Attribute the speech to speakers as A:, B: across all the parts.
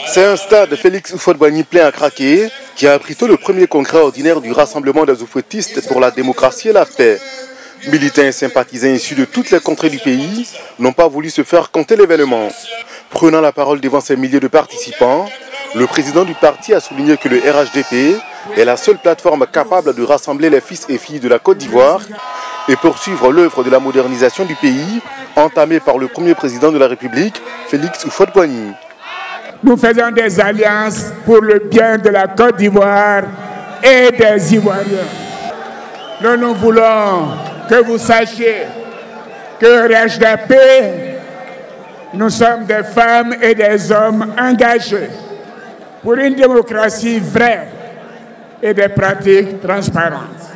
A: C'est un stade Félix Houphouët-Boigny plein à craquer qui a abrité le premier congrès ordinaire du Rassemblement des Oufouettistes pour la démocratie et la paix. Militants et sympathisants issus de toutes les contrées du pays n'ont pas voulu se faire compter l'événement. Prenant la parole devant ces milliers de participants, le président du parti a souligné que le RHDP est la seule plateforme capable de rassembler les fils et filles de la Côte d'Ivoire et poursuivre l'œuvre de la modernisation du pays entamée par le premier président de la République, Félix Houphouët-Boigny.
B: Nous faisons des alliances pour le bien de la Côte d'Ivoire et des Ivoiriens. Nous voulons que vous sachiez que RHDP, nous sommes des femmes et des hommes engagés pour une démocratie vraie et des pratiques transparentes.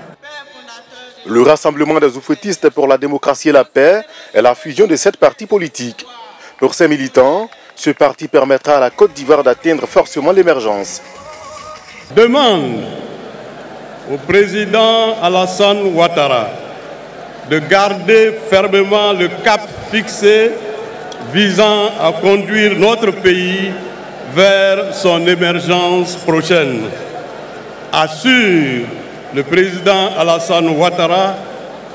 A: Le Rassemblement des Oufouettistes pour la démocratie et la paix est la fusion de 7 partis politiques. Pour ces militants, ce parti permettra à la Côte d'Ivoire d'atteindre forcément l'émergence.
C: Demande au président Alassane Ouattara de garder fermement le cap fixé visant à conduire notre pays vers son émergence prochaine. Assure le président Alassane Ouattara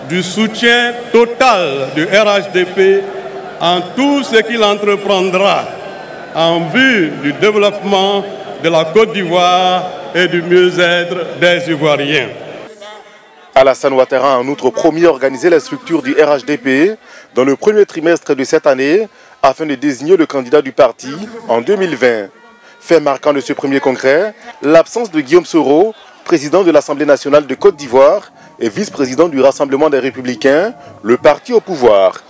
C: du soutien total du RHDP en tout ce qu'il entreprendra en vue du développement de la Côte d'Ivoire et du mieux-être des Ivoiriens.
A: Alassane Ouattara a en outre promis organiser les structures du RHDP dans le premier trimestre de cette année afin de désigner le candidat du parti en 2020. Fait marquant de ce premier congrès, l'absence de Guillaume Soro, président de l'Assemblée nationale de Côte d'Ivoire et vice-président du Rassemblement des Républicains, le parti au pouvoir.